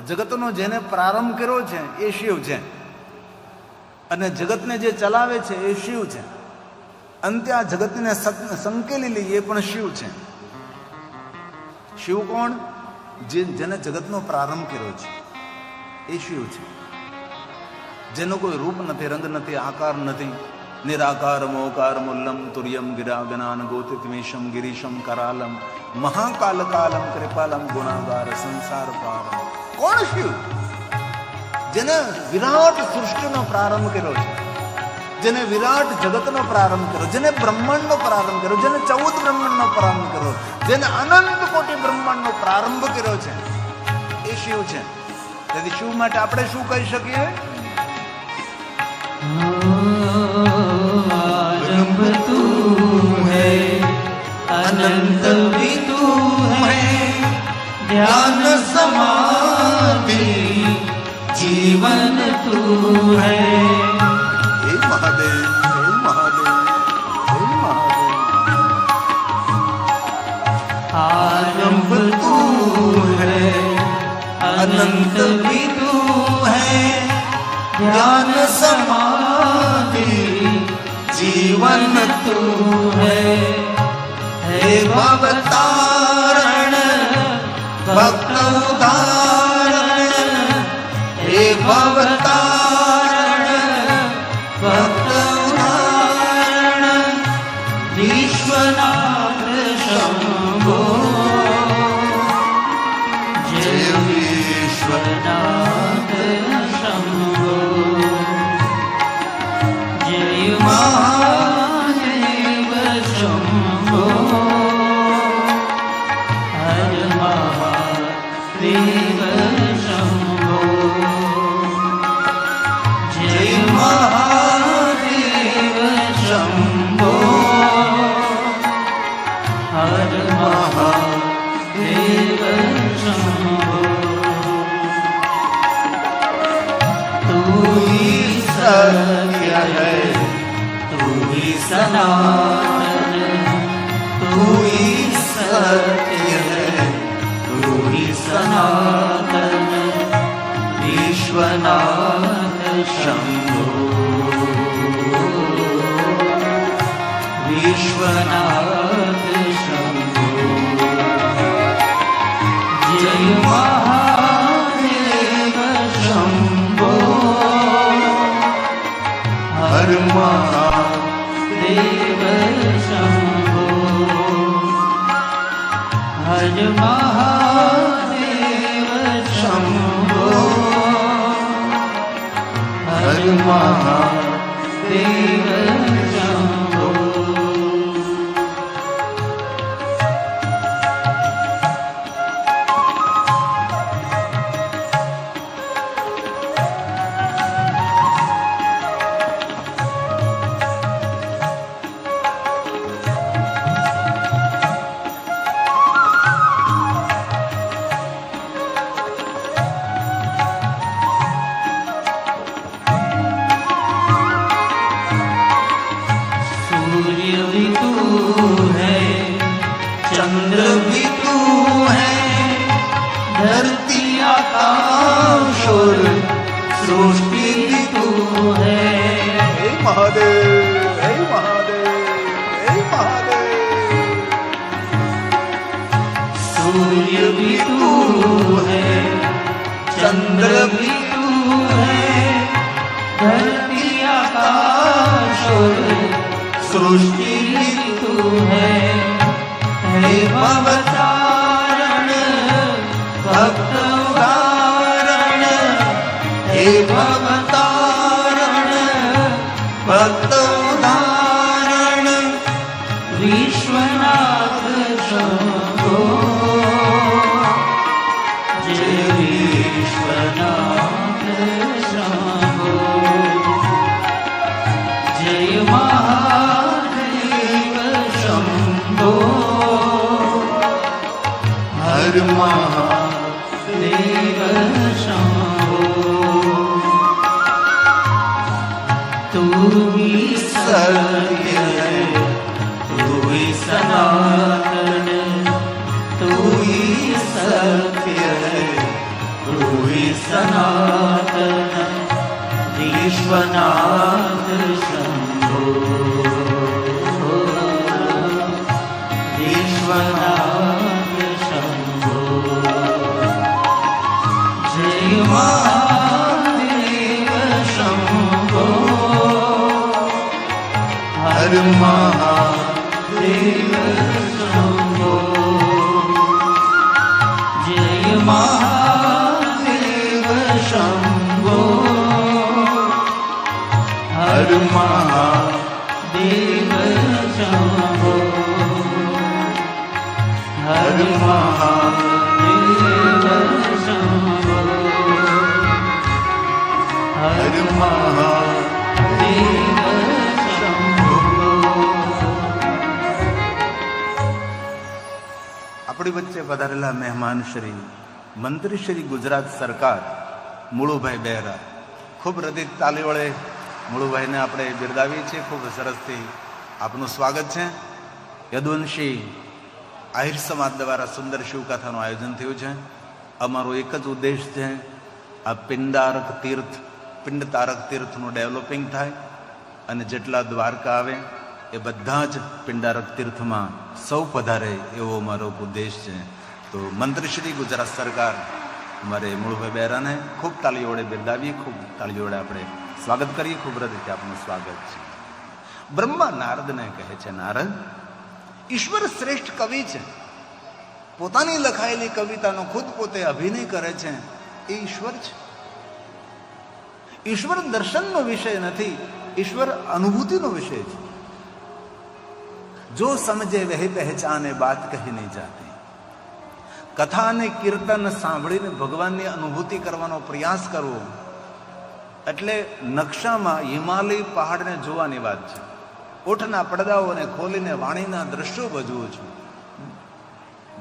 જગતનો જેને પ્રારંભ કર્યો છે એ શિવ છે, અને જગતને જે ચલાવે છે એ શિવ છે. અંતે આ જગતને સંકેલી લે એ પણ શિવ છે. શિવ કોણ? જેને જગતનો પ્રારંભ કર્યો છે એ શિવ છે. જેનો કોઈ રૂપ નથી, રંગ નથી, આકાર નથી. નિરાકાર મોકાર મુલ્લમ તુર્યમ ગિરાગનાન ગોતિતમેશમ ગિરીશમ કરાલમ મહાકાલ કાલમ કૃપાલમ ગુણાગાર સંસાર પારમ. કોણ શિવ? જેને વિરાટ સૃષ્ટિનો પ્રારંભ કર્યો છે, જેને વિરાટ જગતનો પ્રારંભ કર્યો, જેને બ્રહ્માંડનો પ્રારંભ કર્યો, જેને 14 બ્રહ્માંડનો પ્રારંભ કર્યો, જેને અનંત કોટી બ્રહ્માંડનો પ્રારંભ કર્યો છે એ શિવ છે. તેથી શિવ માટે આપણે શું કહી શકીએ? आरंभ तू है, अनंत भी तू है, ज्ञान समाधि जीवन तू है. हे महादेव, हे महादेव, हे महादेव. आरंभ तू है, अनंत भी तू है, ज्ञान समाधि जीवन तू है. हे भवतारण भक्त उदाहरण, हे भवतारण भक्त उदाहरण, विश्वनाथ शंभो जय विश्वनाथ शंभो. जय महादेव शंभो, हर महादेव शंभो. जय महादेव शंभो, हर महादेव शंभो. तू ही सत्य है, तू ही सनातन, तू ही सत्य है, तू ही सनातन, विश्वनाथ शंभो, विश्वनाथ शंभो. जय महादेव शंभो, हर महादेव शंभो, हर महादेव शंभो, हर महादेव शंभो. सूर्य भी तू है, चंद्र भी तू है, धरती आकाश और सृष्टि भी तू है. हे महादेव, हे महादेव, हे महादेव. सूर्य भी तू है, चंद्र भी तू है, धरती आकाश और सृष्टि भी तू है. हे भवतारण भक्त उदाहरण, हे भवतारण भक्त उदाहरण, विश्वनाथ शंभो. जय विश्वनाथ शंभो. जय महादेव शंभो, हर महादेव शंभो. तू ही सत्य है, तू ही सनातन, तू ही सत्य है, तू ही વિશ્વનાથ શંભો વિશ્વનાથ શંભો જય મહાદેવ શંભો હર મહાદેવ શંભો જય મહાદેવ શંભો હર મહાદેવ શંભો હર મહાદેવ શંભો હર મહાદેવ આપણી વચ્ચે પધારેલા મહેમાન શ્રી મંત્રી શ્રી ગુજરાત સરકાર મુળુભાઈ બહેરા, ખૂબ હૃદય તાલી વડે મુળુભાઈને આપણે બિરદાવીએ છીએ. ખૂબ સરસથી આપનું સ્વાગત છે. યદુવંશી આહિર સમાજ દ્વારા સુંદર શિવકથાનું આયોજન થયું છે. અમારો એક જ ઉદ્દેશ છે, આ પિંડ તારક તીર્થનું ડેવલપિંગ થાય અને જેટલા દ્વારકા આવે એ બધા જ પિંડારક તીર્થમાં સૌ પધારે એવો અમારો ઉદ્દેશ છે. તો મંત્રી શ્રી ગુજરાત સરકાર અમારે મુળુભાઈ બહેરાને ખૂબ તાળીઓ વડે બિરદાવીએ, ખૂબ તાળીઓ વડે આપણે સ્વાગત કરીએ. ખૂબ હૃદયથી આપનું સ્વાગત છે. બ્રહ્મા નારદને કહે છે, નારદ, ઈશ્વર શ્રેષ્ઠ કવિ છે. પોતાની લખાયેલી કવિતાનો ખુદ પોતે અભિનય કરે છે. એ ઈશ્વર છે. ઈશ્વર દર્શનનો વિષય નથી, ઈશ્વર અનુભૂતિનો વિષય છે. જો સમજે વહે પહેચાને બાત કહી નહીં જાતી. કથા અને કીર્તન સાંભળીને ભગવાનની અનુભૂતિ કરવાનો પ્રયાસ કરવો એટલે નકશામાં હિમાલય પહાડને જોવાની વાત છે. ઓઠના પડદાઓને ખોલીને વાણીના દ્રશ્યો ભજવું છું.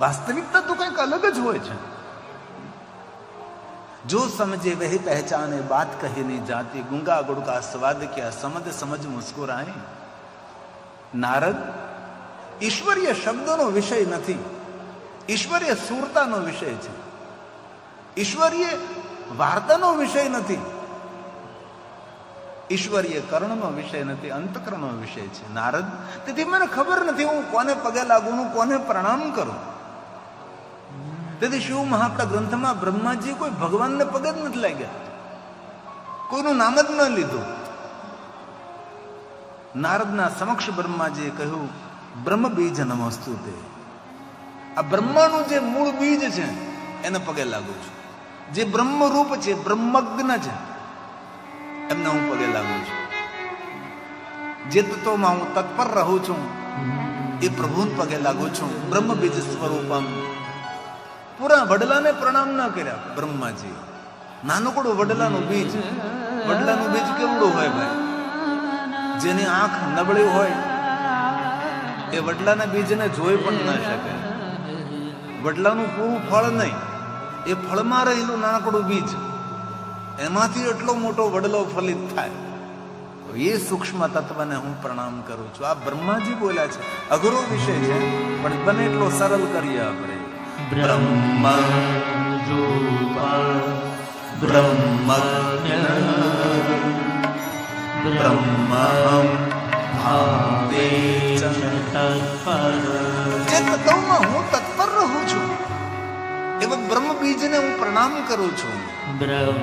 વાસ્તવિકતા તો કંઈક અલગ જ હોય છે. જો સમજે વહી પહેચાને બાત કહી નહીં જાતી. ગુંગા ગુડકા સ્વાદ ક્યા સમજ સમજ મુસ્કુરાય. નારદ, ઈશ્વરીય શબ્દોનો વિષય નથી, ઈશ્વરીય સુરતાનો વિષય છે. ઈશ્વરીય વાર્તાનો વિષય નથી, ઈશ્વરીય કર્ણનો વિષય નથી, અંતકરણનો વિષય છે. નારદ, તેથી મને ખબર નથી હું કોને પગે લાગુ, હું કોને પ્રણામ કરું. તેથી શિવ મહાપ્રદ ગ્રંથમાં બ્રહ્માજી કોઈ ભગવાનને પગે જ નથી લાગ્યા, કોઈનું નામ જ ન લીધું. નારદના સમક્ષ બ્રહ્માજીએ કહ્યું, બ્રહ્મ બીજ નમસ્તુ તે. આ બ્રહ્માનું જે મૂળ બીજ છે એને પગે લાગુ છું. જે બ્રહ્મરૂપ છે, બ્રહ્મજ્ઞ છે, એમને હું પગે લાગુ છું. જે તત્વમાં હું તત્પર રહું છું એ પ્રભુને પગે લાગુ છું. બ્રહ્મ બીજ સ્વરૂપમ. પૂરા વડલાને પ્રણામ ના કર્યા બ્રહ્માજી. નાનકડું વડલાનું બીજ. વડલાનું બીજ કેવડું હોય ભાઈ? જેની આંખ નબળી હોય એ વડલાના બીજને જોઈ પણ ના શકે. વડલાનું પૂરું ફળ નહીં, એ ફળમાં રહેલું નાનકડું બીજ, એમાંથી એટલો મોટો વડલો ફલિત થાય. એ સૂક્ષ્મ તત્વને હું પ્રણામ કરું છું. આ બ્રહ્માજી બોલ્યા છે. અઘરો વિષય છે પણ બને એટલો સરળ કરીએ આપણે. બ્રહ્મ બ્રહ્મહં ભાવે તત્પર. જે તત્વમાં હું તત્પર રહું છું એવા બ્રહ્મ બીજને હું પ્રણામ કરું છું. બ્રહ્મ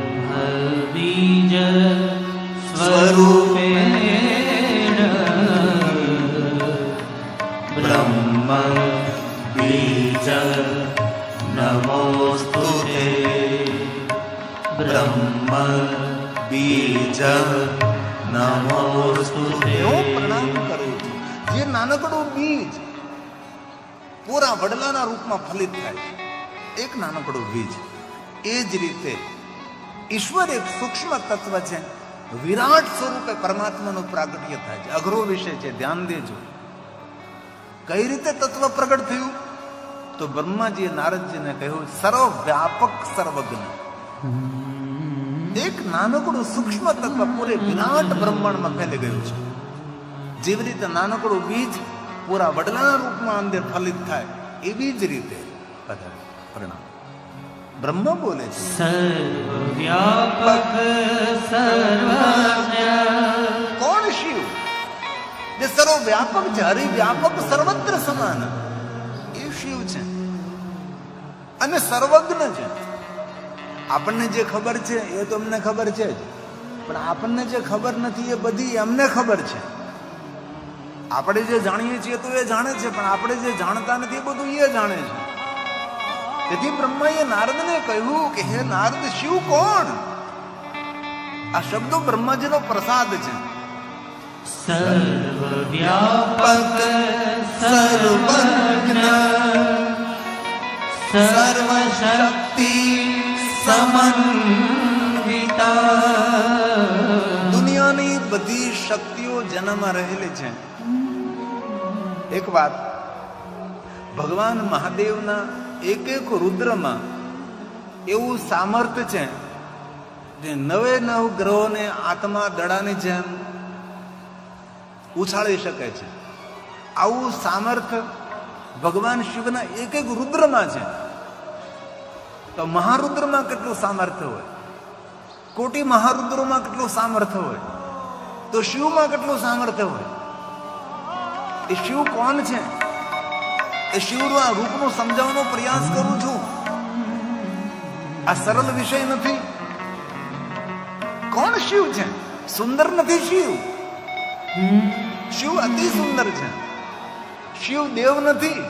બીજ સ્વરૂપેણ બ્રહ્મ બીજ નમોસ્તુતે. બ્રહ્મ બીજ નમોસ્તુતે. હું પ્રણામ કરું છું. જે નાનકડું બીજ પૂરા વડલાના રૂપમાં ફલિત થાય, એક નાનકડું બીજ. એ જ રીતે ઈશ્વર એક સૂક્ષ્મ તત્વ છે, વિરાટ સ્વરૂપે પરમાત્માનું પ્રાગટ્ય થાય છે. અઘરો વિષય છે, ધ્યાન દેજો. કઈ રીતે તત્વ પ્રગટ થયું? તો બ્રહ્માજીએ નારદજીને કહ્યું, સર્વવ્યાપક સર્વજ્ઞ. એક નાનકડું સૂક્ષ્મ તત્વ પૂરે વિરાટ બ્રહ્માંડમાં ફેલી ગયું છે. જેવી રીતે નાનકડું બીજ પૂરા વડલાના રૂપમાં અંદર ફલિત થાય, એવી જ રીતે પ્રણામ. બ્રહ્મ બોલે છે. સર્વવ્યાપક સર્વજ્ઞ. કોણ શિવ? જે સર્વવ્યાપક છે, હરિવ્યાપક, સર્વત્ર સમાન, એ શિવ છે અને સર્વજ્ઞ છે. આપણને જે ખબર છે એ તો અમને ખબર છે જ, પણ આપણને જે ખબર નથી એ બધી એમને ખબર છે. આપણે જે જાણીએ છીએ તો એ જાણે છે, પણ આપણે જે જાણતા નથી એ બધું એ જાણે છે. તેથી બ્રહ્માએ નારદને કહ્યું કે હે નારદ, શિવ કોણ? આ શબ્દો બ્રહ્માજીનો પ્રસાદ છે. સર્વવ્યાપક સર્વજ્ઞ સર્વશક્તિ સમન્વિતા. દુનિયાની બધી શક્તિઓ જેનામાં રહેલી છે. એક વાત, ભગવાન મહાદેવના એક એક રુદ્રમાં એવું સામર્થ્ય છે જે 99 ગ્રહોને આત્મા દડાની જેમ ઉછાળી શકે છે. આવું સામર્થ્ય ભગવાન શિવના એક એક રુદ્રમાં છે. તો મહારુદ્રમાં કેટલું સામર્થ્ય હોય, કોટી મહારુદ્રોમાં કેટલું સામર્થ્ય હોય, તો શિવમાં કેટલું સામર્થ્ય હોય. એ શિવ કોણ છે? એ શિવનું આ રૂપનું સમજાવવાનો પ્રયાસ કરું છું. આ સરળ વિષય નથી. કોણ શિવ છે? સુંદર નથી શિવ. શિવ અતિ સુંદર છે. શિવ દેવ નથી,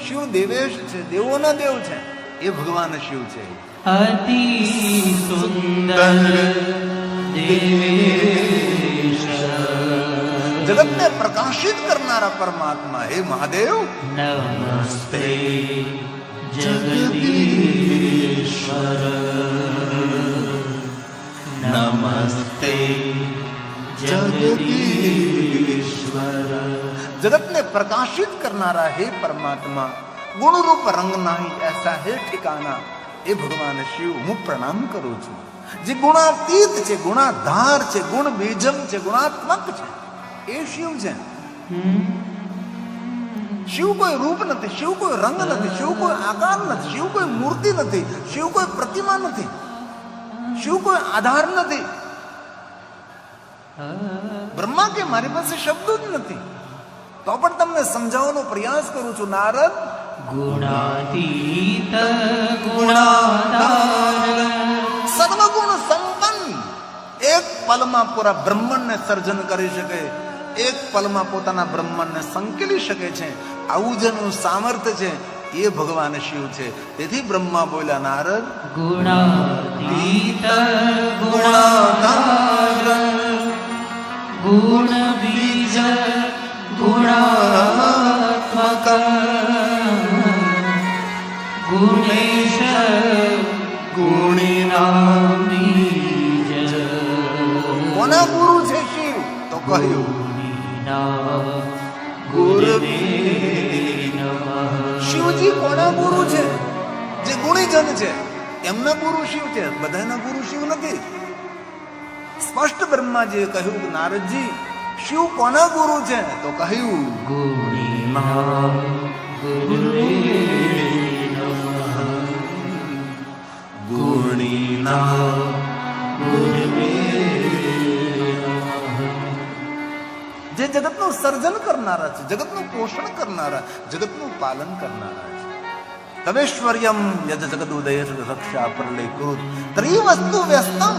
શિવ દેવેશ છે, દેવોના દેવ છે. એ ભગવાન શિવ છે. અતિ સુંદર દેવેશ. જગતને પ્રકાશિત કરનારા પરમાત્મા હે મહાદેવ. નમસ્તે જગદીશ્વર. નમસ્તે જગદીશ્વર. જગતને પ્રકાશિત કરનારા હે પરમાત્મા, ગુણરૂપ રંગ નહીં એસા હે ઠિકાના. એ ભગવાન શિવ હું પ્રણામ કરું છું. જે ગુણાતીત છે, ગુણાધાર છે, ગુણ બીજમ છે, ગુણાત્મક છે, એ શિવ છે. શિવ કોઈ રૂપ નથી, શિવ કોઈ રંગ નથી, શિવ કોઈ આકાર નથી, શિવ કોઈ મૂર્તિ નથી, શિવ કોઈ પ્રતિમા નથી, શિવ કોઈ આધાર નથી. બ્રહ્મા કે મારી પાસે શબ્દો જ નથી, તો પણ તમને સમજાવવાનો પ્રયાસ કરું છું. નારદ, ગુણાતીત ગુણાધાર સર્વગુણ સંપન્ન, એક પલમાં પૂરા બ્રહ્માંડને સર્જન કરી શકે, એક પલમાં પોતાના બ્રહ્માંડને સંકેલી શકે છે. આવું જેનું સામર્થ્ય છે એ ભગવાન શિવ છે. તેથી બ્રહ્મા બોલ્યા, નારદ, ગુણાતીત ગુણાધાર ગુણ બીજ ગુણાત્મક ગુણેશ ગુણિનામ બીજ. કોના ગુરુ છે શિવ? તો કહ્યું ગુરવે નમઃ. શિવજી કોના ગુરુ છે? જે ગુણીજન છે એમના ગુરુ શિવ છે, બધાના ગુરુ શિવ નથી. સ્પષ્ટ બ્રહ્માજીએ કહ્યું કે નારદજી, શિવ કોના ગુરુ છે? તો કહ્યું ગુણીનામ ગુરવે નમઃ. ગુણીનામ ગુરવે જે જગતનું સર્જન કરનારા છે, જગતનું પોષણ કરનારા, જગતનું પાલન કરનારા છે. તવેશ્વર્યમ યદ જગદુદય રક્ષા પ્રલય કૃત ત્રિવસ્તુ વ્યસ્તમ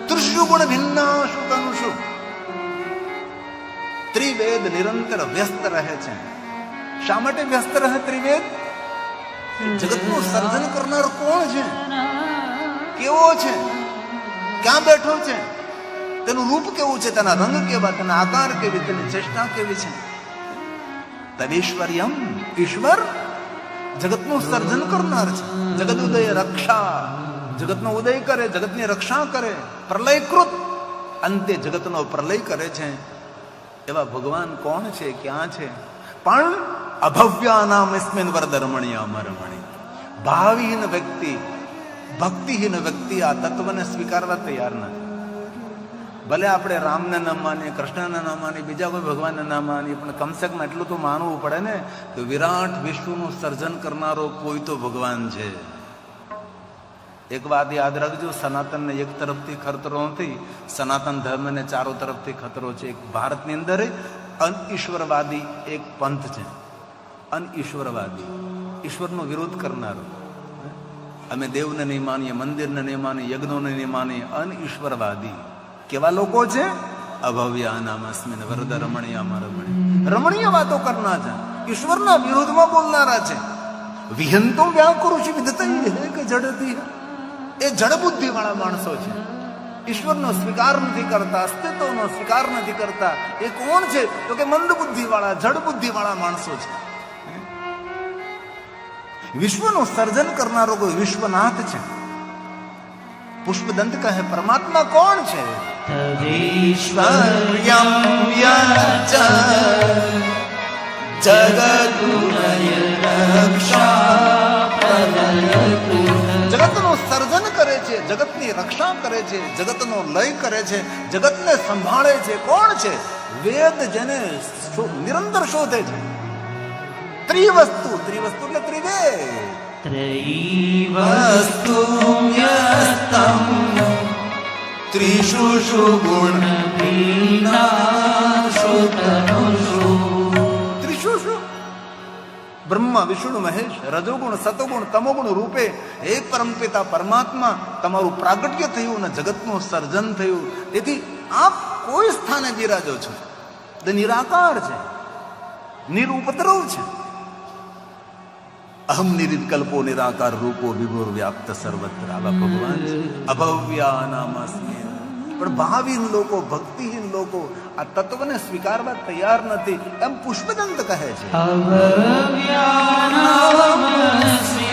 ત્રિષુ ગુણ ભિન્નાશુ તનુષુ. ત્રિવેદ નિરંતર વ્યસ્ત રહે છે. શા માટે વ્યસ્ત રહે ત્રિવેદ? જગતનું સર્જન કરનાર કોણ છે? કેવો છે? ક્યાં બેઠો છે? તેનું રૂપ કેવું છે? તેના રંગ કેવા? તેના આકાર કેવી? તેની ચેષ્ટા કેવી છે? તદેશ્વર્યમ, ઈશ્વર જગતનું સર્જન કરનાર છે. જગત ઉદય રક્ષા, જગતનો ઉદય કરે, જગતની રક્ષા કરે. પ્રલયકૃત, અંતે જગતનો પ્રલય કરે છે. એવા ભગવાન કોણ છે? ક્યાં છે? પણ અભવ્યાનામ ઇસ્મિન વરદરમણ્ય અમરમણી. ભાવહીન વ્યક્તિ, ભક્તિહીન વ્યક્તિ આ તત્વને સ્વીકારવા તૈયાર નથી. ભલે આપણે રામને ન માનીએ, કૃષ્ણને ન માનીએ, બીજા કોઈ ભગવાનને ન માનીએ, પણ કમસે કમ એટલું તો માનવું પડે ને કે વિરાટ વિશ્વનું સર્જન કરનારો કોઈ તો ભગવાન છે. એક વાત યાદ રાખજો, સનાતનને એક તરફથી ખતરો નથી, સનાતન ધર્મને ચારો તરફથી ખતરો છે. એક ભારતની અંદર અનઈશ્વરવાદી એક પંથ છે, અનઈશ્વરવાદી, ઈશ્વરનો વિરોધ કરનારો. અમે દેવને નહીં માનીએ, મંદિરને નહીં માનીએ, યજ્ઞોને નહીં માનીએ. અનઈશ્વરવાદી કેવા લોકો છે? અભવ્યાનામસ્મિન વરદ રમણીયામાં રમણી, રમણીય વાતો કરનાર છે, ઈશ્વરના વિરોધમાં બોલનારા છે. વિહંતો વ્યાકૃષિ વિદતૈ કે જડતી, એ જડ બુદ્ધિ વાળા માણસો છે. ઈશ્વરનો સ્વીકાર નથી કરતા, અસ્તિત્વનો સ્વીકાર નથી કરતા. એ કોણ છે? તો કે મંદ બુદ્ધિ વાળા, જડ બુદ્ધિ વાળા માણસો છે. વિશ્વનું સર્જન કરનારો કોઈ વિશ્વનાથ છે. પુષ્પદંત કહે પરમાત્મા કોણ છે? તદેશ્વર્યં યચ જગતુલય રક્ષા પ્રલયતુ. જગતનું સર્જન કરે છે, જગતની રક્ષા કરે છે, જગતનો લય કરે છે, જગતને સંભાળે છે. કોણ છે? વેદ જેને નિરંતર શોધે છે. ત્રિવસ્તુ, ત્રિવસ્તુ એટલે ત્રિવેદ. ત્રયીવસ્તુ યસ્તં ત્રિષુ ગુણ ભીનાશુ તનુષુ. ત્રિષુ બ્રહ્મા વિષ્ણુ મહેશ, રજોગુણ સતોગુણ તમોગુણ રૂપે હે પરમપિતા પરમાત્મા તમારું પ્રાગટ્ય થયું અને જગતનું સર્જન થયું. તેથી આપ કોઈ સ્થાને બિરાજો છો, તે નિરાકાર છે, નિરુપદ્રવ છે. અહમ નિરિકલ્પો નિરાકાર રૂપો વિભુર વ્યાપ્ત સર્વત્ર. આવા ભગવાન છે. અભવ્યાનામસ્મિ. પણ ભાવહીન લોકો, ભક્તિહીન લોકો આ તત્વને સ્વીકારવા તૈયાર નથી, એમ પુષ્પદંત કહે છે. અભવ્યાનામસ્મિ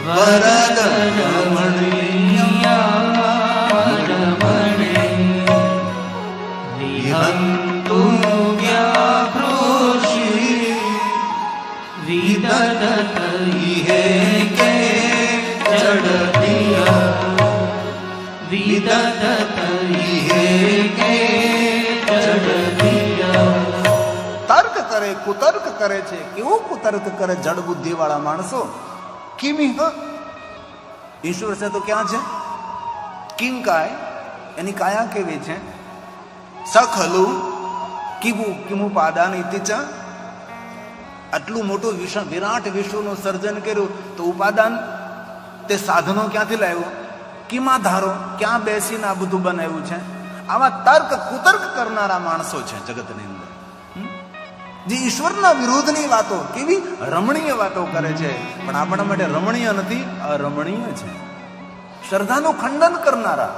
વરદ રમણીયારમણે વિહંતુ વ્યાકૃષિ વિદતૈ હે કે જડતિય. વિદતૈ હે કે જડતિય. તર્ક કરે, કુતર્ક કરે છે. કેવું કુતર્ક કરે જડ બુદ્ધિ વાળા માણસો? કિમિહ, ઈશ્વર છે તો ક્યાં છે? કિમ કાય, એની કાયા કેવી છે? સખલુ કિમુ કિમુ પાદાન ઇતિ ચ. આટલું મોટું વિરાટ વિશ્વનું સર્જન કર્યું તો ઉપાદાન, તે સાધનો ક્યાંથી લાવ્યો? કિમાધારો, ક્યાં બેસીને આ બધું બનાવ્યું છે? આવા તર્ક કુતર્ક કરનારા માણસો છે જગતની અંદર, જે ઈશ્વરના વિરોધની વાતો, કેવી રમણીય વાતો કરે છે. પણ આપણા માટે રમણીય નથી, અરમણીય છે. શ્રદ્ધાનું ખંડન કરનારા,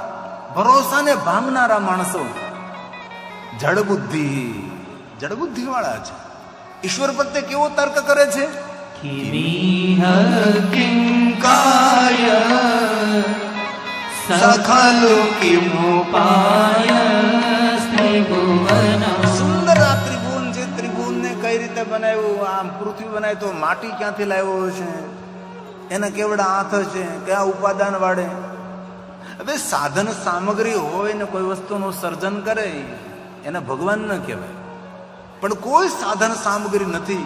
ભરોસાને ભાંગનારા માણસો જડબુદ્ધિ વાળા છે. ઈશ્વર પ્રત્યે કેવો તર્ક કરે છે? કિમિહ કિંકાય સખલુ કિમુપાય ત્રિભુવન. સુંદર આ ત્રિભુવન છે. ત્રિભુવનને કઈ રીતે બનાવ્યું? આમ પૃથ્વી બનાવી તો માટી ક્યાંથી લાવ્યો છે? એના કેવડા હાથ છે? કયા ઉપાદાન વાળે? હવે સાધન સામગ્રી હોય ને કોઈ વસ્તુનું સર્જન કરે, એને ભગવાન ન કહેવાય. પણ કોઈ સાધન સામગ્રી નથી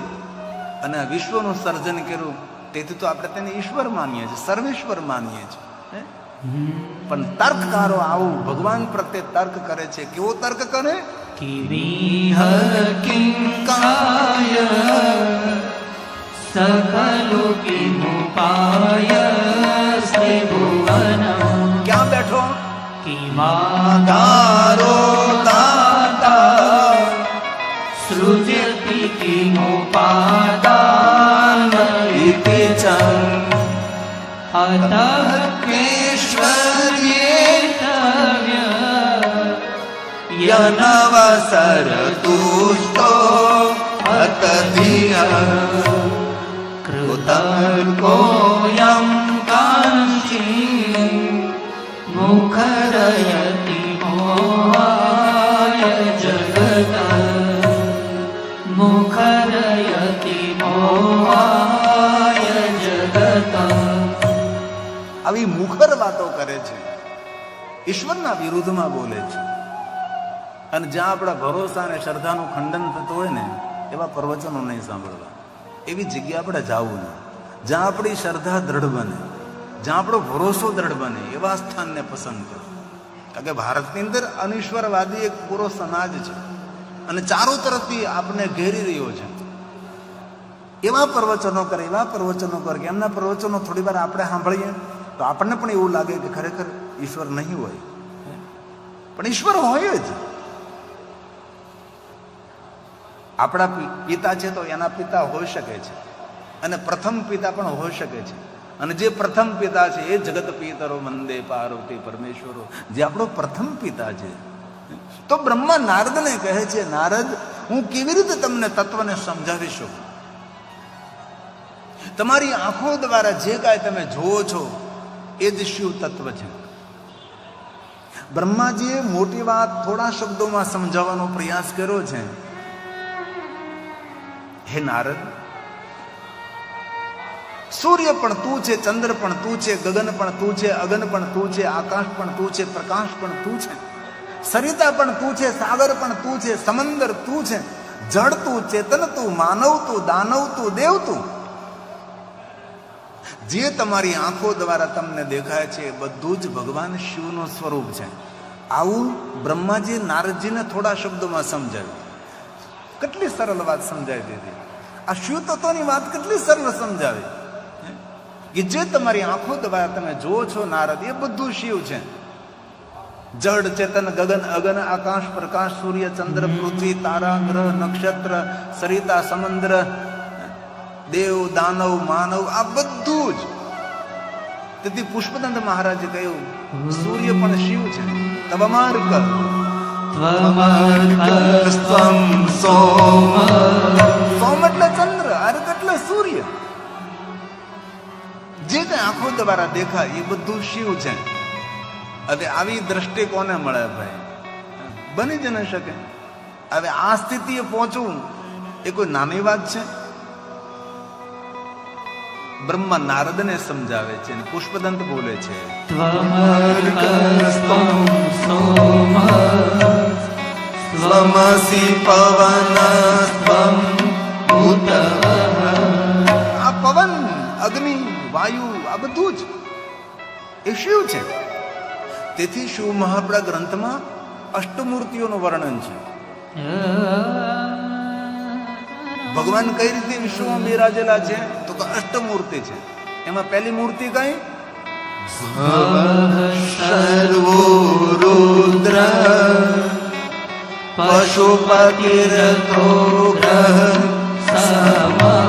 અને આ વિશ્વનું સર્જન કર્યું, તેથી તો આપણે તેને ઈશ્વર માનીએ છીએ, સર્વેશ્વર માનીએ છીએ. પણ તર્કકારો આવું ભગવાન પ્રત્યે તર્ક કરે છે. કેવો તર્ક કરે? કિમિહ કિંકાય સકલુ કિમુપાય ત્રિભુવન. ક્યાં બેઠો? કિમાધારો દાતા સૃજતિ કિમુપાદાન ઇતિ ચ. અતઃ કેશ્વર્યેતવ્ય યનવસર તુષ્ટો અતધિય. કૃતર્કોયં કાંચી મુખરયતિ મોહાય જગત. મુખરયતિ મોહાય જગત. આવી મુખર વાતો કરે છે, ઈશ્વરના વિરુદ્ધમાં બોલે છે. અને જ્યાં આપણા ભરોસા અને શ્રદ્ધાનું ખંડન થતું હોય ને, એવા પ્રવચનો નહીં સાંભળવા. એવી જગ્યા આપણે જવું નહીં. જ્યાં આપણી શ્રદ્ધા દ્રઢ બને, જ્યાં આપણો ભરોસો દ્રઢ બને એવા સ્થાનને પસંદ કરો. કારણ કે ભારતની અંદર અનિશ્વરવાદી એક પૂરો સમાજ છે અને ચારો તરફથી આપણને ઘેરી રહ્યો છે. એવા પ્રવચનો કરે કે એમના પ્રવચનો થોડી વાર આપણે સાંભળીએ તો આપણને પણ એવું લાગે કે ખરેખર ઈશ્વર નહીં હોય, પણ ઈશ્વર હોય જ. આપણા પિતા છે તો એના પિતા હોઈ શકે છે અને પ્રથમ પિતા પણ હોઈ શકે છે. અને જે પ્રથમ પિતા છે એ જગત પિતરો વંદે પાર્વતી પરમેશ્વરો, જે આપણો પ્રથમ પિતા છે. તો બ્રહ્મા નારદને કહે છે, નારદ, હું કેવી રીતે તમને તત્વને સમજાવી શકું? તમારી આંખો દ્વારા જે કાંઈ તમે જોવો છો એ જ શિવ તત્વ છે. બ્રહ્માજીએ મોટી વાત થોડા શબ્દોમાં સમજાવવાનો પ્રયાસ કર્યો છે. હે નારદ, સૂર્ય પણ તું છે, ચંદ્ર પણ તું છે, ગગન પણ તું છે, અગન પણ તું છે, આકાશ પણ તું છે, પ્રકાશ પણ તું છે, સરિતા પણ તું છે, સાગર પણ તું છે, સમંદર તું છે, જળ તું, ચેતન તું, માનવ તું, દાનવ તું, દેવ તું. જે તમારી આંખો દ્વારા તમને દેખાય છે એ બધું જ ભગવાન શિવનું સ્વરૂપ છે. આવું બ્રહ્માજી નારદજીને થોડા શબ્દોમાં સમજાવ્યું. કેટલી સરળ વાત સમજાવી દીધી. આ શિવ તત્વની વાત કેટલી સરળ સમજાવી કે જે તમારી આંખો દ્વારા તમે જુઓ છો નારદ, એ બધું શિવ છે. જળ, ચેતન, ગગન, અગન, આકાશ, પ્રકાશ, સૂર્ય, ચંદ્ર, પૃથ્વી, તારા, ગ્રહ, નક્ષત્ર, સરિતા, સમુદ્ર, દેવ, દાનવ, માનવ, આ બધું જ. તેથી પુષ્પદંત મહારાજે કહ્યું, સૂર્ય પણ શિવ છે. તવમાર્ક સોમ, સોમ એટલે ચંદ્ર, અર્ક એટલે સૂર્ય. જે કઈ આંખો દ્વારા દેખાય એ બધું શિવ છે. હવે આવી દ્રષ્ટિ કોને મળે ભાઈ? બની જ ન શકે. હવે આ સ્થિતિએ પહોંચવું એ કોઈ નાની વાત છે? બ્રહ્મા નારદને સમજાવે છે અને પુષ્પદંત બોલે છે, આ પવન, અગ્નિ, વાયુ, આ બધું જ એ શિવ છે. તેથી શિવ મહાપડા ગ્રંથમાં અષ્ટમૂર્તિઓનું વર્ણન છે. ભગવાન કઈ રીતે વિશ્વમાં બિરાજેલા છે તો કે અષ્ટમૂર્તિ છે. એમાં પહેલી મૂર્તિ કઈ? સર્વો રુદ્ર પશુપતિરતો ગ્રહ સમા.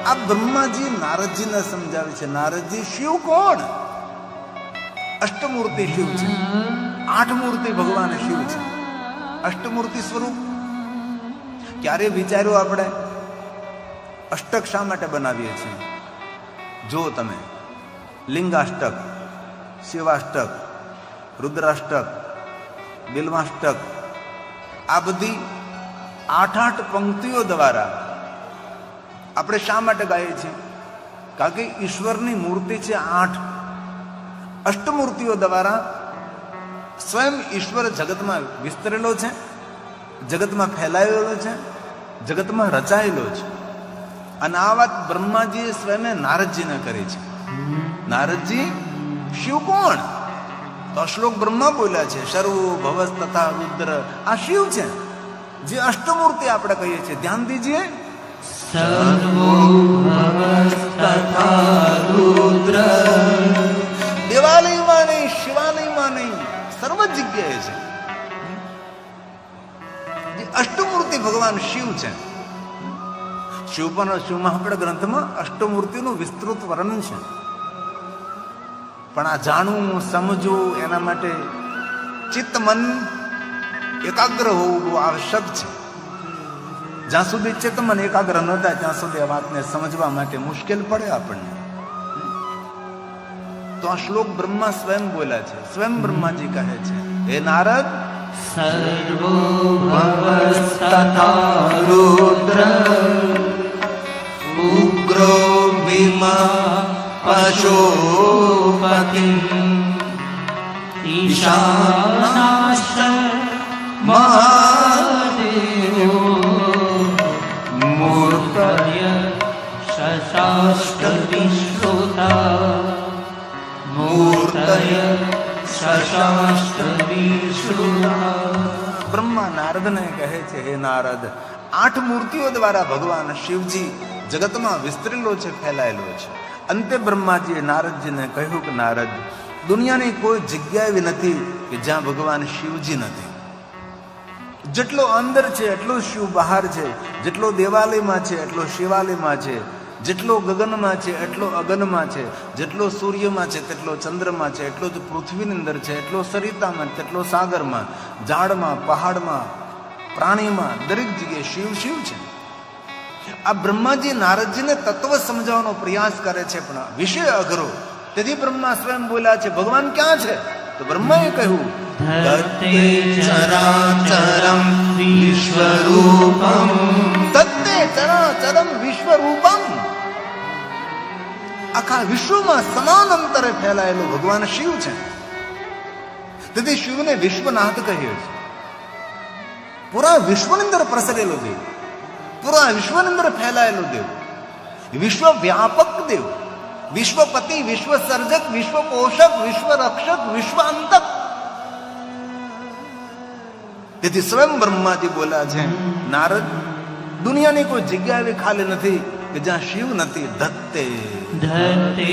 આ બ્રહ્માજી નારદજીને સમજાવે છે. નારદજી, શિવ કોણ? અષ્ટમૂર્તિ શિવ છે. 8 મૂર્તિ ભગવાન શિવ છે. અષ્ટમૂર્તિ સ્વરૂપ ક્યારે વિચાર્યું આપણે? અષ્ટક શા માટે બનાવીએ છીએ? જો તમે લિંગાષ્ટક, શિવાષ્ટક, રુદ્રાષ્ટક, બિલ્વાષ્ટક, આ બધી 8 પંક્તિઓ દ્વારા આપણે શા માટે ગાઈએ છીએ? કારણ કે ઈશ્વરની મૂર્તિ છે 8. અષ્ટમૂર્તિઓ દ્વારા સ્વયં ઈશ્વર જગતમાં વિસ્તરેલો છે, જગતમાં ફેલાયેલો છે, જગતમાં રચાયેલો છે. અને આ વાત બ્રહ્માજીએ સ્વયં નારદજીને કરી છે. નારદજી, શિવ કોણ? તો શ્લોક બ્રહ્મા બોલ્યા છે, સર્વો ભવસ તથા રુદ્ર. આ શિવ છે, જે અષ્ટમૂર્તિ આપણે કહીએ છીએ. ધ્યાન દીજીએ, સર્વો ભવસ તથા રુદ્ર. દેવાલયમાં નહીં, શિવાલયમાં નહીં, સર્વ જગ્યાએ છે. અષ્ટમૂર્તિ ભગવાન શિવ છે. શિવ મહાપડા ગ્રંથમાં અષ્ટમૂર્તિનું વિસ્તૃત વર્ણન છે. પણ આ જાણવું, સમજવું, એના માટે ચિત્ત મન એકાગ્ર હોવું બહુ આવશ્યક છે. જ્યાં સુધી ચિત્ત મન એકાગ્ર ન થાય ત્યાં સુધી આ વાતને સમજવા માટે મુશ્કેલ પડે આપણને. તો આ શ્લોક બ્રહ્મા સ્વયં બોલ્યા છે. સ્વયં બ્રહ્માજી કહે છે, હે નારદ, સર્વો ભવસ તથા રુદ્ર ઉગ્રો ભીમા પશુપતિ ઈશાનાશ્ચ મહાદેવો મૂર્તય શશાષ્ટ વિશ્રુતા. નિશ્ચય શશાસ્ત્ર વિશુરા. બ્રહ્મા નારદને કહે છે, હે નારદ, 8 મૂર્તિઓ દ્વારા ભગવાન શિવજી જગતમાં વિસ્તરેલો છે, ફેલાયેલો છે. અંતે બ્રહ્માજીએ નારદજીને કહ્યું કે નારદ, દુનિયાની કોઈ જગ્યા એવી નથી કે જ્યાં ભગવાન શિવજી નથી. જેટલો અંદર છે એટલો શિવ બહાર છે, જેટલો દેવાલયમાં છે એટલો શિવાલયમાં છે, જેટલો ગગનમાં છે એટલો અગનમાં છે, જેટલો સૂર્યમાં છે તેટલો ચંદ્રમાં છે, એટલો જ પૃથ્વીની અંદર છે, એટલો સરિતામાં, તેટલો સાગરમાં, ઝાડમાં, પહાડમાં, પ્રાણીમાં, દરેક જગ્યાએ શિવ શિવ છે. આ બ્રહ્માજી નારદજીને તત્વ સમજાવવાનો પ્રયાસ કરે છે, પણ વિષય અઘરો. તેથી બ્રહ્મા સ્વયં બોલ્યા છે, ભગવાન ક્યાં છે? તો બ્રહ્માએ કહ્યું, ધત્તે ચરાચરમ વિશ્વરૂપમ. તત્તે ચરાચરમ વિશ્વરૂપમ. આખા વિશ્વમાં સમાન અંતરે ફેલાયેલો ભગવાન શિવ છે. તેથી શિવને વિશ્વનાથ કહીએ છે. પૂરા વિશ્વની અંદર પ્રસરેલો દેવ, પૂરા વિશ્વની અંદર ફેલાયેલો દેવ, વિશ્વ વ્યાપક દેવ, વિશ્વપતિ, વિશ્વ સર્જક, વિશ્વ પોષક, વિશ્વ રક્ષક, વિશ્વ અંતક. તેથી સ્વયં બ્રહ્માજી બોલ્યા છે, નારદ, દુનિયાની કોઈ જગ્યા એવી ખાલી નથી કે જ્યાં શિવ નથી. ધત્તે ધત્તે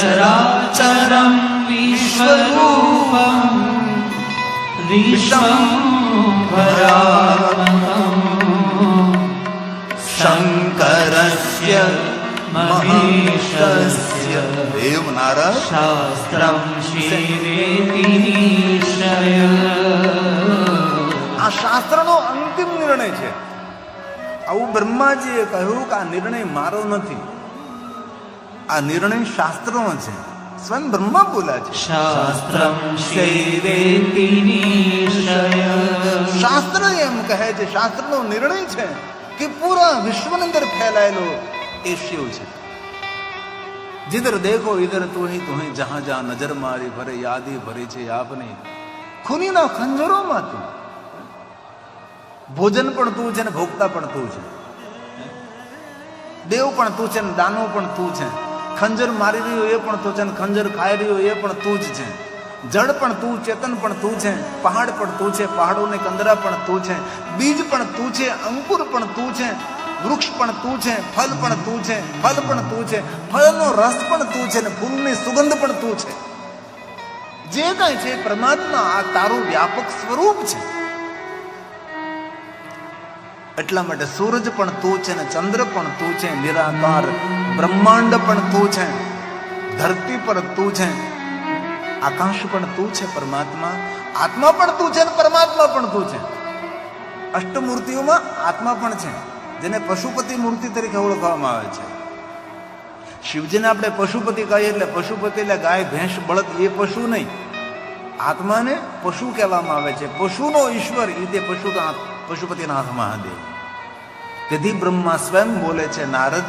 ચરાચરમ વિશ્વરૂપમ વિશ્વંભરાત્મકં શંકરસ્ય મહેશસ્ય દેવ નારદ શાસ્ત્રમ શિવેતિ નિશ્ચય. આ શાસ્ત્રનો અંતિમ નિર્ણય છે. આવું બ્રહ્માજીએ કહ્યું કે આ નિર્ણય મારો નથી, આ નિર્ણય શાસ્ત્રનો છે. સ્વયં બ્રહ્મા બોલ્યા છે, શાસ્ત્રમ શિવેતિ નિશ્ચય. શાસ્ત્ર એમ કહે છે, શાસ્ત્રનો નિર્ણય છે કે પૂરા વિશ્વની અંદર ફેલાયેલો એ શિવ છે. जिधर देखो इधर तू ही जहां जहां नजर मारी भरे यादी भरी છે આપની ખૂનીના ખંજરોમાં તું. ભોજન પણ તું છે ને ભોગતા પણ તું છે, દેવ પણ તું છે ને દાનવ પણ તું છે, ખંજર મારી રહ્યો એ પણ તું છે ને ખંજર ખાઈ રહ્યો એ પણ તું જ છે, જળ પણ તું, ચેતન પણ તું છે, પહાડ પણ તું છે, પહાડોને કંદરા પણ તું છે, બીજ પણ તું છે, અંકુર પણ તું છે, વૃક્ષ પણ તું છે, ફલ પણ તું છે, ફલ પણ તું છે, ફળનો રસ પણ તું છે ને ફૂલની સુગંધ પણ તું છે. જે કાંઈ છે પરમાત્મા, આ તારું વ્યાપક સ્વરૂપ છે. એટલા માટે સૂરજ પણ તું છે ને ચંદ્ર પણ તું છે, નિરાકાર બ્રહ્માંડ પણ તું છે, ધરતી પર તું છે, આકાશ પણ તું છે પરમાત્મા, આત્મા પણ તું છે ને પરમાત્મા પણ તું છે. અષ્ટમૂર્તિઓમાં આત્મા પણ છે, જેને પશુપતિ મૂર્તિ તરીકે ઓળખવામાં આવે છે. શિવજીને આપણે પશુપતિ કહીએ એટલે પશુપતિ એટલે ગાય, ભેંસ, બળદ એ પશુ નહીં. આત્માને પશુ કહેવામાં આવે છે. પશુનો ઈશ્વર એ તે પશુપતિનાથ મહાદેવ. તેથી બ્રહ્મા સ્વયં બોલે છે, નારદ,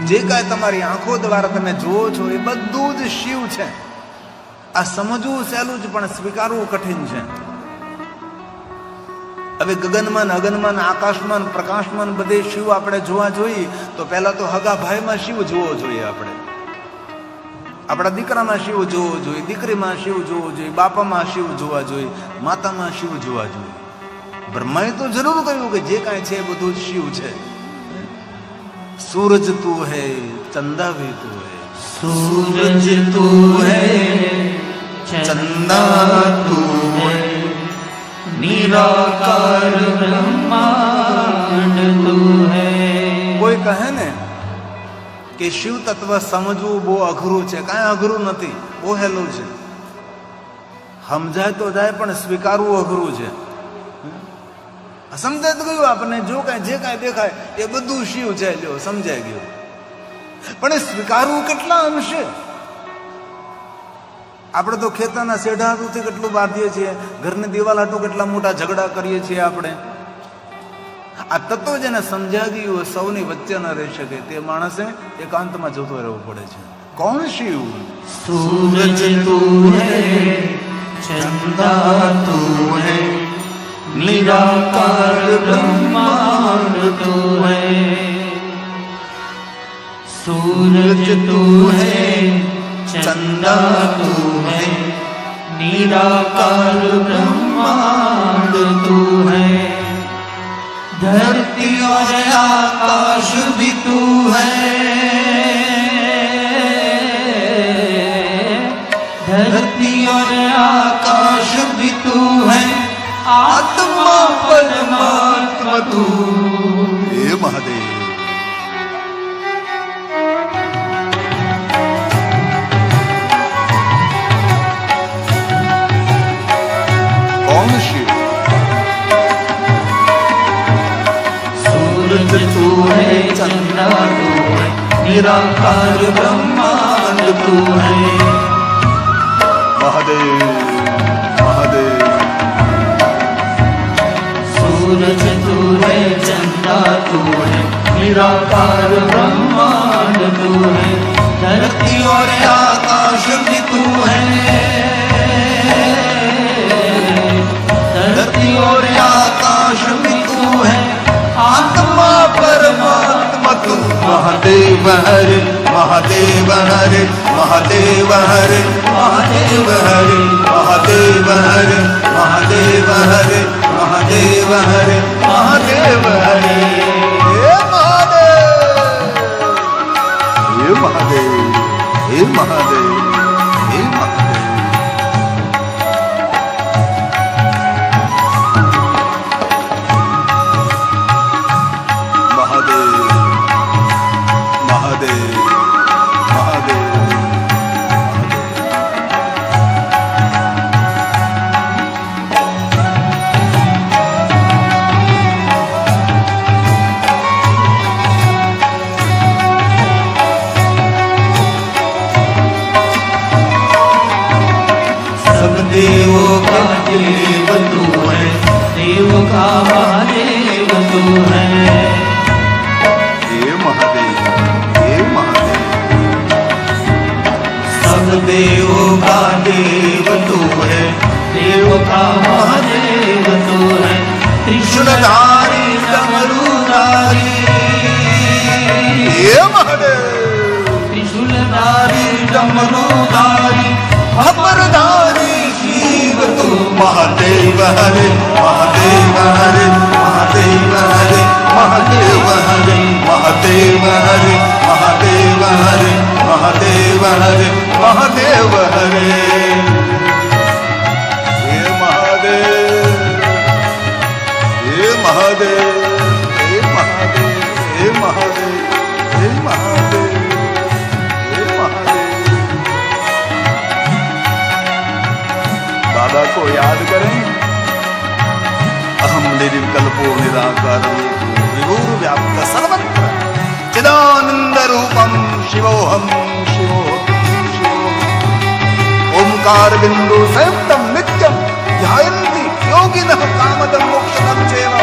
જે કાંઈ તમારી આંખો દ્વારા તમે જુઓ છો એ બધું જ શિવ છે. આ સમજવું સહેલું જ પણ સ્વીકારવું કઠિન છે. હવે ગગનમાં, અગનમાં, આકાશમાં, પ્રકાશમાં બધે શિવ આપણે જોવા જોઈએ તો પહેલા તો હગા ભાઈમાં શિવ જોવો જોઈએ, આપણે આપણા દીકરામાં શિવ જોવો જોઈએ, દીકરીમાં શિવ જોવો જોઈએ, બાપામાં શિવ જોવા જોઈએ, માતામાં શિવ જોવા જોઈએ. બ્રહ્માએ તો જરૂર કહ્યું કે જે કાંઈ છે એ બધું શિવ છે. સૂરજ તું હૈ, ચંદા ભી તું હૈ, સૂરજ તું હૈ, ચંદા તું હૈ, નિરાકાર બ્રહ્માંડ તું હૈ. કોઈ કહે ને કે શિવ તત્વ સમજવું બહુ અઘરું છે, કાંઈ અઘરું નથી, બહુ હેલું છે. સમજાય તો જાય પણ સ્વીકારવું અઘરું છે. સમજાય તો ગયું આપણને, જો કાંઈ જે કાંઈ દેખાય એ બધું શિવ છે, લ્યો સમજાય ગયું. પણ એ સ્વીકારવું કેટલા અંશે? આપણે તો ખેતરના શેઢા હાટુથી કેટલું બાંધીએ છીએ, ઘરની દિવાલ હાટું કેટલા મોટા ઝઘડા કરીએ છીએ આપણે. આ તત્વ જેને સમજાવી હોય સૌની વચ્ચે ન રહી શકે તે માણસે એકાંતમાં જતો રહેવું પડે છે. કોણ શિવ? સૂરજ તું હૈ, ચંદા તું હૈ, નિરાકાર બ્રહ્માંડ તું હૈ. સૂરજ તું હૈ, ચંદા તું હૈ, निराकार ब्रह्मांड तू है। धरती और आकाश भी तू है, धरती और आकाश भी तू है, आत्मा परमात्मा तू। हे महादेव। कौन शिव? सूरज तू है, चंद्रा तू है, निराकार ब्रह्मांड तू है। महादेव महादेव। सूरज तू है, चंद्रा तू है, निराकार ब्रह्मांड तू है। धरती और आकाश भी तू है, धरती और आकाश भी तू है, आत्मा परमात्मा तू। महादेव हरे महादेव हरे महादेव हरे महादेव हरे महादेव हरे महादेव हरे महादेव हरे महादेव हरे। हे महादेव हे महादेव हे महादेव हे महादेव। महादेव महादेव सब देवों का देव तू है, देव का महादेव तू है। हे महादेव हे महादेव। सब देवों का देव तू है, देव का महादेव तू है। त्रिशूलधारी डमरूधारी, हे महादेव। त्रिशूलधारी डमरूधारी, अमरधारी शिव तू। महादेव हरे महादेव हरे महादेव हरे महादेव हरे महादेव हरे महादेव हरे महादेव हरे महादेव हरे। हे महादेव हे महादेव हे महादेव हे महादेव हे महादेव हे महादेव। बाबा को याद करें। अहम निर्विकल्पो निराकारं विभुर्व्याप्त सर्वत्र चिदानंद रूपम शिवोहम शिवोहम शिवोहम। ओंकार बिंदु संयुक्तम नित्यम ध्यायन्ति योगिनः कामदं मोक्षदं चैव।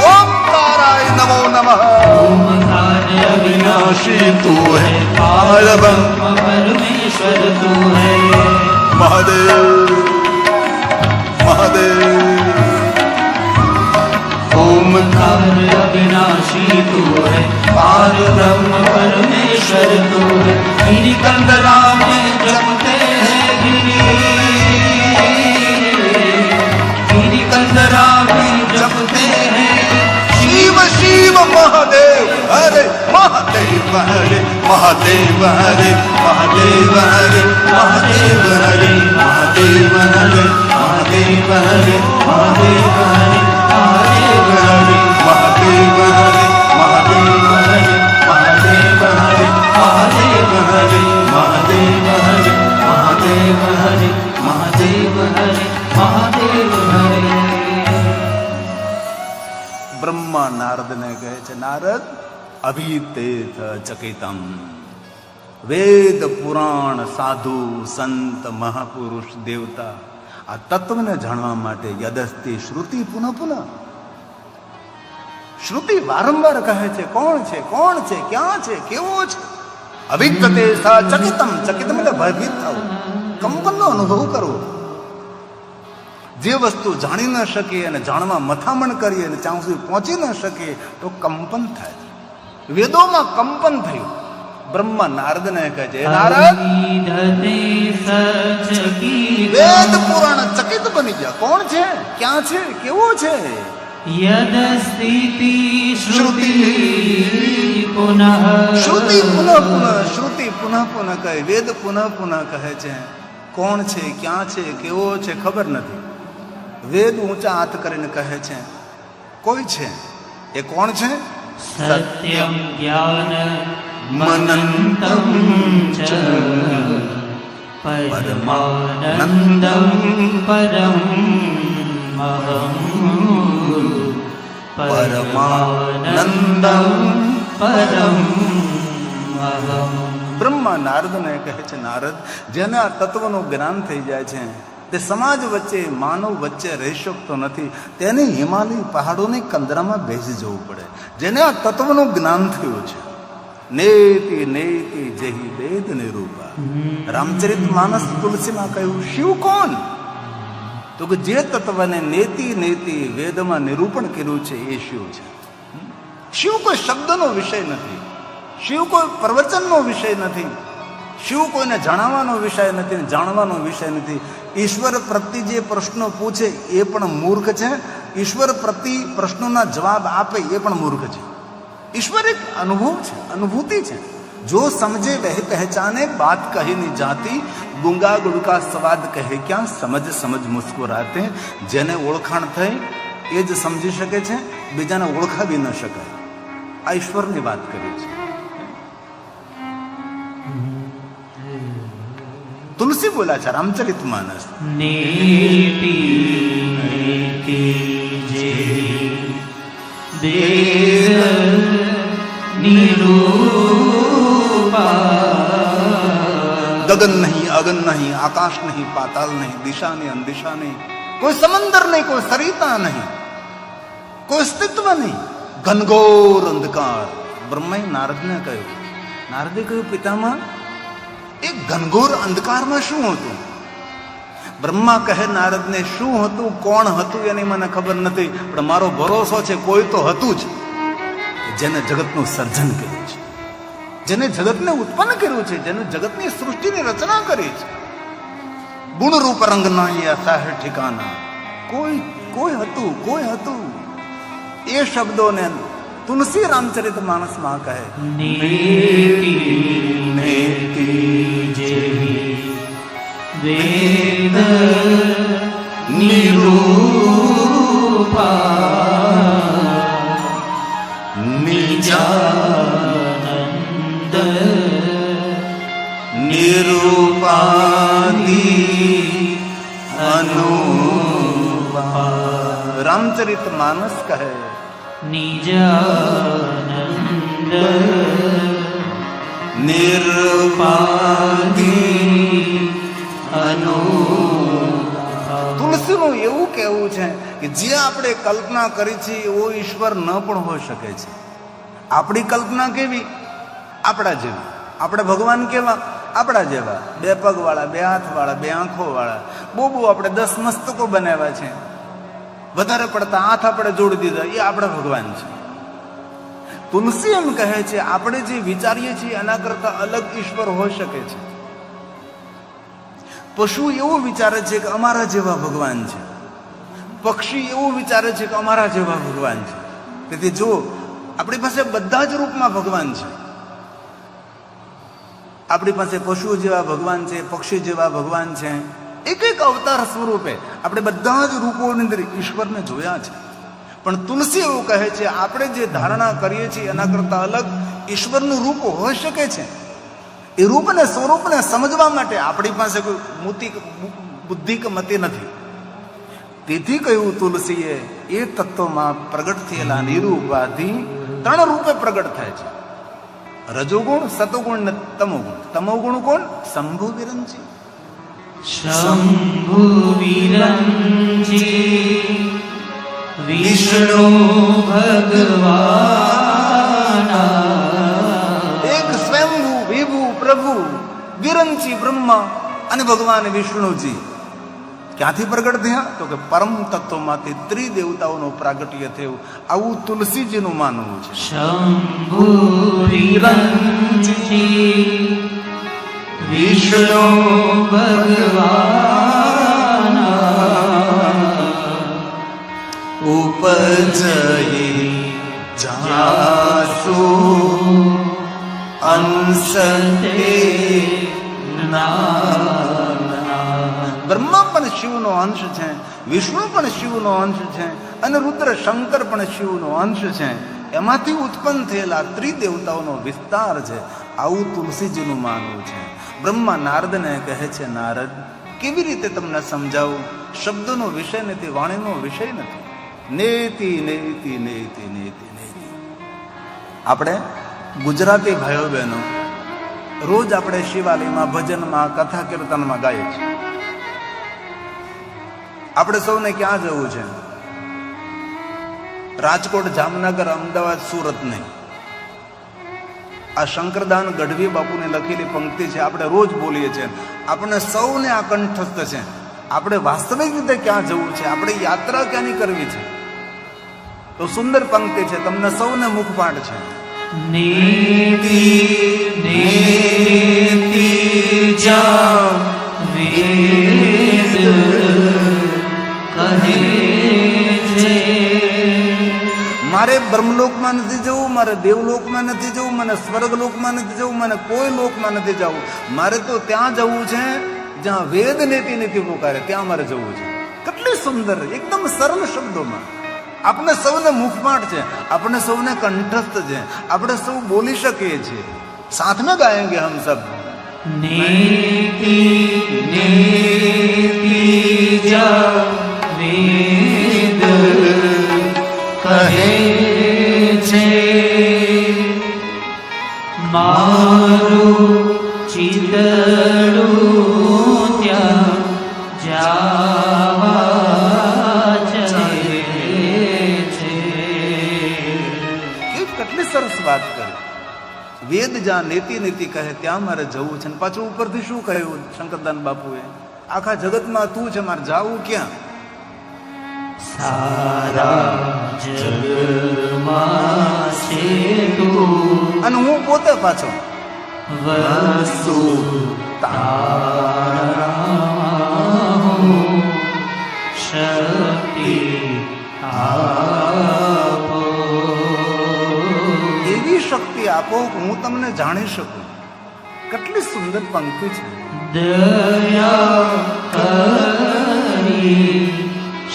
ओंकाराय नमो नमः। ओंकार अविनाशी तू है, काल ब्रह्म परमेश्वर तू है। महादेव महादेव। ओंकार अविनाशी तू है, काल ब्रह्म परमेश्वर तू है। गिरि कंदरा में जपते हैं गिरि, गिरि कंदरा में जपते हैं शिव शिव महादेव हरे महादेव हरे महादेव हरे महादेव हरे महादेव हरे महादेव हरे महादेव हरे महादेव हरे महादेव हरे महादेव हरे महादेव हरे महादेव हरे महादेव हरे महादेव हरे महादेव हरे महादेव हरे महादेव हरे। બ્રહ્મા નારદને કહે છે, નારદ અભિતેથ ચકિતમ. વેદ પુરાણ સાધુ સંત મહાપુરુષ દેવતા આ તત્વને જાણવા માટે યદસ્તિ શ્રુતિ પુનઃ પુનઃ. શ્રુતિ વારંવાર કહે છે કોણ છે કોણ છે ક્યાં છે કેવો છે. અભિતતે સા ચકિતમ. ચકિતમ એટલે ભયભીત થવું, કંપનનો અનુભવ કરવો. જે વસ્તુ જાણી ન શકીએ અને જાણવા મથામણ કરીએ અને ત્યાં સુધી પહોંચી ન શકીએ તો કંપન થાય. વેદોમાં કંપન થયું. બ્રહ્મા નારદને કહે છે, નારદ વેદ પુરાણ ચકિત બની ગયા. કોણ છે, ક્યાં છે, કેવો છે? યદ સ્થિતિ શ્રુતિ પુનઃ શ્રુતિ પુનઃ પુનઃ, શ્રુતિ પુનઃ પુનઃ કહે, વેદ પુનઃ પુનઃ કહે છે. કોણ છે, ક્યાં છે, કેવો છે, ખબર નથી. વેદ ઊંચા હાથ કરીને કહે છે કોઈ છે. એ કોણ છે? સત્યમ જ્ઞાન મનંતમ ચ પરમાનંદમ પરમ પરમાનંદમ પરમ બ્રહ્મા નારદને કહે છે, નારદ, જેને આ તત્વનું જ્ઞાન થઈ જાય છે તે સમાજ વચ્ચે, માનવ વચ્ચે રહી શકતો નથી. તેને હિમાલય પહાડોની કંદરામાં બેસી જવું પડે. જેને આ તત્વનું જ્ઞાન થયું છે, નેતિ નેતિ જેહી વેદ નિરૂપા. રામચરિત માનસ તુલસીમાં કહ્યું શિવ કોણ? તો કે જે તત્વને નેતિ નેતિ વેદમાં નિરૂપણ કર્યું છે એ શિવ છે. શિવ કોઈ શબ્દનો વિષય નથી, શિવ કોઈ પ્રવચનનો વિષય નથી, શિવ કોઈને જણાવવાનો વિષય નથી, જાણવાનો વિષય નથી. ઈશ્વર પ્રત્યે જે પ્રશ્નો પૂછે એ પણ મૂર્ખ છે, ઈશ્વર પ્રત્યે પ્રશ્નોના જવાબ આપે એ પણ મૂર્ખ છે. ઈશ્વર એક અનુભવ છે, અનુભૂતિ છે. જો સમજે વહ પહેચાને, બાત કહી નહીં જાતી, ગુંગા ગુડકા સ્વાદ કહે ક્યાં, સમજ સમજ મુસ્કુરાતે. જેને ઓળખાણ થઈ એ જ સમજી શકે છે, બીજાને ઓળખાવી ન શકાય. આ ઈશ્વરની વાત કરી છે. તુલસી બોલા છે રામચરિત માનસ. નેતિ નેતિ જે વેદ નિરૂપા. ગગન નહીં, અગન નહીં, આકાશ નહીં, પાતાલ નહીં, દિશા નહીં, અંદિશા નહીં, કોઈ સમંદર નહીં, કોઈ સરિતા નહીં, કોઈ અસ્તિત્વ નહીં, ઘનઘોર અંધકાર. બ્રહ્માએ નારદને કહ્યું, નારદે કહ્યું, પિતામાં એ ઘનઘોર અંધકારમાં શું હતું? બ્રહ્મા કહે નારદને, શું હતું, કોણ હતું એની મને ખબર નથી, પણ મારો ભરોસો છે કોઈ તો હતું જ, જેને જગતનું સર્જન કર્યું છે, જેને જગતને ઉત્પન્ન કર્યું છે, જેને જગતની સૃષ્ટિની રચના કરી છે. ગુણ રૂપ રંગ નહીં અથાહ ઠિકાના. કોઈ કોઈ હતું, કોઈ હતું. એ શબ્દોને તુલસી રામચરિત માનસમાં કહે, નેતિ નેતિ જેહી વેદ નિરૂપા. નિજાનંદ નિરૂપાદિ અનુપા. રામચરિત માનસ કહે, નિજાનંદ નિરૂપાદિ અનુપા. તુલસીનું એવું કહેવું છે કે જે આપણે કલ્પના કરી છે એવો ઈશ્વર ન પણ હોઈ શકે છે. આપણી કલ્પના કેવી? આપણા જેવી. આપણે ભગવાન કેવા? આપણા જેવા. 2 પગ વાળા, 2 હાથ વાળા, 2 આંખો વાળા. બહુ આપણે 10 મસ્તકો બનાવ્યા છે, વધારે પડતા હાથ આપણે જોડી દીધા, એ આપણા ભગવાન છે. તુલસી એમ કહે છે, આપણે જે વિચારીએ છીએ એના કરતા અલગ ઈશ્વર હોઈ શકે છે. પશુ એવું વિચારે છે કે અમારા જેવા ભગવાન છે, પક્ષી એવું વિચારે છે કે અમારા જેવા ભગવાન છે. તેથી જો આપણી પાસે બધા જ રૂપમાં ભગવાન છે, આપણી પાસે પશુ જેવા ભગવાન છે, પક્ષી જેવા ભગવાન છે, એક એક અવતાર સ્વરૂપે આપણે બધા જ રૂપોની અંદર ઈશ્વરને જોયા છે. પણ તુલસી એવું કહે છે, આપણે જે ધારણા કરીએ છીએ એના કરતા અલગ ઈશ્વરનું રૂપ હોઈ શકે છે. એ રૂપને સ્વરૂપને સમજવા માટે આપણી પાસે કોઈ બુદ્ધિ કે મતિ નથી. તેથી કહ્યું તુલસીએ, એ તત્વમાં પ્રગટ થયેલા નિરૂપાથી 3 રૂપે પ્રગટ થાય છે: રજોગુણ, સતોગુણ ને તમોગુણ. તમોગુણ કોણ? શંભુ વિરંચી. શંભુ વિરંચી વિષ્ણુ ભગવાન. એક સ્વયંભુ વિભુ પ્રભુ, વિરંચી બ્રહ્મા અને ભગવાન વિષ્ણુજી. ક્યાંથી પ્રગટ થયા? તો કે પરમ તત્વમાંથી ત્રિદેવતાઓનું પ્રાગટ્ય થયું. આવું તુલસીજીનું માનવું છે. શંભુ વિરંચી વિષ્ણુ ભગવાન. જઈ જાસુ અંશ બ્રહ્મા પણ શિવનો અંશ છે, વિષ્ણુ પણ શિવનો અંશ છે અને રુદ્ર શંકર પણ શિવનો અંશ છે. એમાંથી ઉત્પન્ન થયેલા ત્રિદેવતાઓનો વિસ્તાર છે. આવું તુલસીજીનું માનવું છે. બ્રહ્મા નારદને કહે છે, નારદ કેવી રીતે તમને સમજાવું? શબ્દોનો વિષય નથી, વાણીનો વિષય નથી. નેતિ નેતિ નેતિ નેતિ નેતિ. આપણે ગુજરાતી ભાઈઓ બહેનો રોજ આપણે શિવાલયમાં, ભજનમાં, કથા કીર્તનમાં ગાઈએ છીએ. આપણે સૌને ક્યાં જવું છે? રાજકોટ, જામનગર, અમદાવાદ, સુરત નહીં. આ શંકરદાન ગઢવી બાપુને લખેલી પંક્તિ છે, આપણે રોજ બોલીએ છીએ. આપણે સૌને આ કંઠસ્થ છે. આપણે વાસ્તવિક રીતે ક્યાં જવું છે? આપણે યાત્રા ક્યાંની કરવી છે? તો સુંદર પંક્તિ છે, તમને સૌને મુખપાઠ છે. નેતિ નેતિ જા વેદ કહે છે. મારે બ્રહ્મલોકમાં નથી જવું, મારે દેવલોકમાં નથી જવું, મને સ્વર્ગલોકમાં નથી જવું, મને કોઈ લોકમાં નથી જવું. મારે તો ત્યાં જવું છે જ્યાં વેદ નેતિ નથી પોકારે, ત્યાં મારે જવું છે. કેટલી સુંદર, એકદમ સરળ શબ્દોમાં. આપણે સૌને મુખપાઠ છે, આપણે સૌને કંઠસ્થ છે, આપણે સૌ બોલી શકીએ છીએ. સાથ में गाएंगे हम सब. નેતિ નેતિ જા વેદ કહે છે. મારું ચિતડું ત્યાં જાવા ચાલે છે. કેટલી સરસ વાત કરી. વેદ જ્યાં નેતિ નેતિ કહે ત્યાં મારે જવું છે. પાછું ઉપરથી શું કહ્યું શંકરદાન બાપુએ? આખા જગતમાં તું છે, મારે જાવું ક્યાં? સારા જગમાં છે તું અને હું પોતે પાછો વસુ તારામાં શક્તિ આપો. એવી શક્તિ આપો કે હું તમને જાણી શકું. કેટલી સુંદર પંક્તિ છે. દયા કરી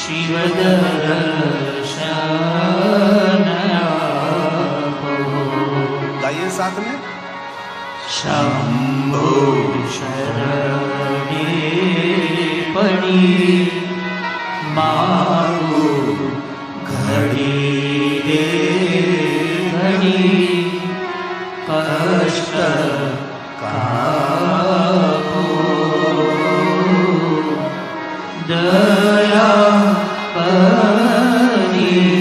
શિવ દર્શન આપો. ગાઈએ સાથ में. શંભો શરણે પડી મારું ઘડી રે ઘડી કષ્ટ કાપો. દયા કરી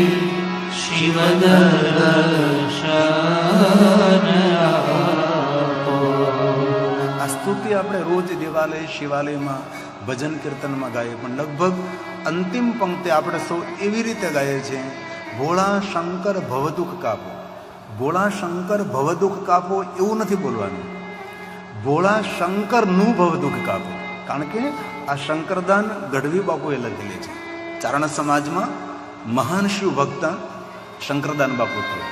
શિવ દર્શન આપો. આ સ્તુતિ આપણે રોજ દેવાલય, શિવાલયમાં, ભજન કીર્તનમાં ગાઈએ, પણ લગભગ અંતિમ પંક્તિ આપણે સૌ એવી રીતે ગાઈએ છીએ, ભોળા શંકર ભવદુઃખ કાપો. ભોળા શંકર ભવદુઃખ કાપો એવું નથી બોલવાનું. ભોળા શંકરનું ભવદુઃખ કાપો. કારણ કે આ શંકરદાન ગઢવી બાપુએ લખેલી છે. ચારણ સમાજમાં મહાન શિવ ભક્ત શંકરદાન બાપુ થયો,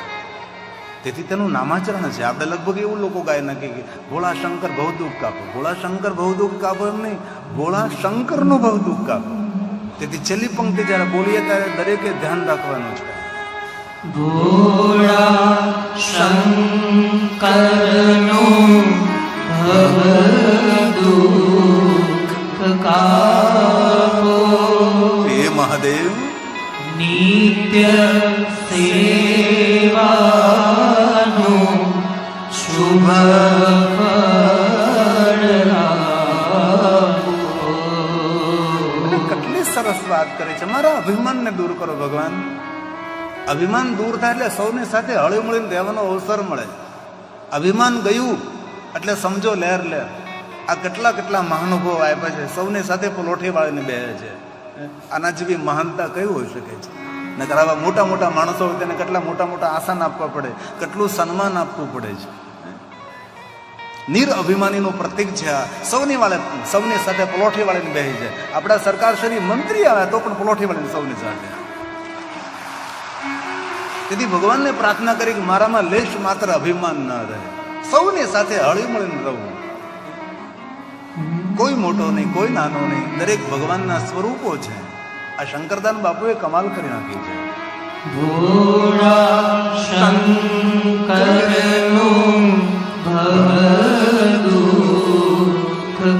તેથી તેનું નામાચરણ છે. આપણે લગભગ એવું લોકો ગાય નાખીએ કે ભોળા શંકર ભવદુઃખ કાપો. ભોળા શંકર ભવદુઃખ કાપો એમ નહીં, ભોળા શંકરનું ભવદુઃખ કાપો. તેથી છેલ્લી પંક્તિ જ્યારે બોલીએ ત્યારે દરેકે ધ્યાન રાખવાનું છે. ભોળા શંકરનું ભવદુઃખ કાપો. હે મહાદેવ, નિત્ય સેવાનું શુભ ફળ આપો. કેટલી સરસ વાત કરે છે. મારા અભિમાનને દૂર કરો ભગવાન. અભિમાન દૂર થાય એટલે સૌની સાથે હળી મળીને રહેવાનો અવસર મળે. અભિમાન ગયું એટલે સમજો લહેર લહેર. આ કેટલા કેટલા મહાનુભાવો આપ્યા છે, સૌની સાથે પલોઠી વાળીને બેસે છે. આના જેવી મહાનતા કઈ હોઈ શકે છે? નકર આવા મોટા મોટા માણસો હોય તેને કેટલા મોટા મોટા આસન આપવા પડે, કેટલું સન્માન આપવું પડે છે. નિર અભિમાનીનું પ્રતિક છે આ. સૌની સાથે પલોઠી વાળીને બેસી છે. આપણા સરકાર શ્રી મંત્રી આવે તો પણ પલોઠી વાળીને સૌની સાથે. તેથી ભગવાનને પ્રાર્થના કરી કે મારામાં લેશ માત્ર અભિમાન ન રહે, સૌની સાથે હળી મળીને રહું, કોઈ મોટો નહીં, કોઈ નાનો નહીં, દરેક ભગવાનના સ્વરૂપો છે. આ શંકરદાન બાપુએ કમાલ કરી નાખી છે. ભોળા શંકરનું ભવદુઃખ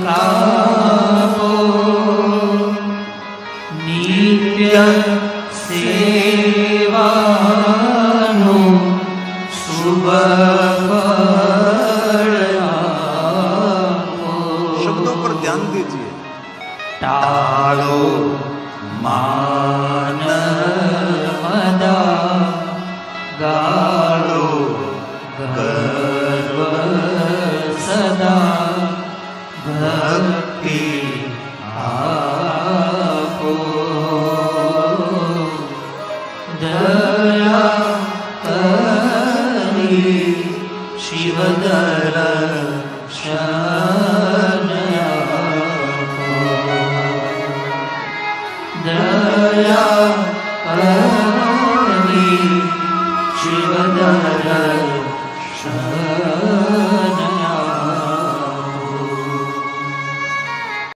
કાપો, નિત્ય સેવાનું શુભ ફળ આપો. શબ્દો પર ધ્યાન દીજીએ. ટાળો માન મદા, ગાળો ગર્વ સદા, ભક્તિ આપો. દયા કરી શિવ દર્શન આપો. દયા કરી શિવ દર્શન